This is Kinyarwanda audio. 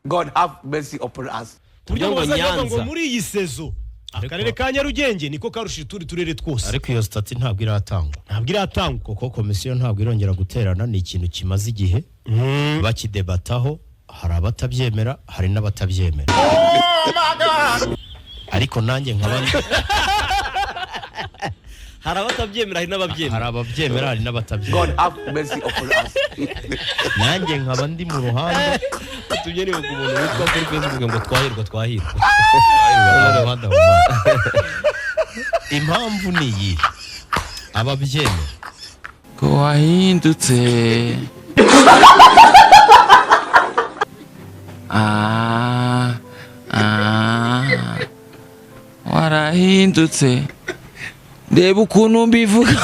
God have mercy upon us. Buryo ngo muri iyi sezo akarere ka Nyarugenge niko karushije turere twose. Ariko iyo stati ntabwo iratangwa kuko komisiyo ntabwo irongera guterana, ni ikintu kimaze igihe bakidebataho, hari abatabyemera hari n'abatabyemera. Ariko nanjye nk'abandi hari abatabyemera hari n'ababyemera. God have mercy upon us. Nanjye nk'abandi mu ruhande tubyere umuntu witwa kuri Facebook ngo twahirwa. Impamvu ni iyi, ababyemera ko wahindutse warahindutse, reba ukuntu mbivuga.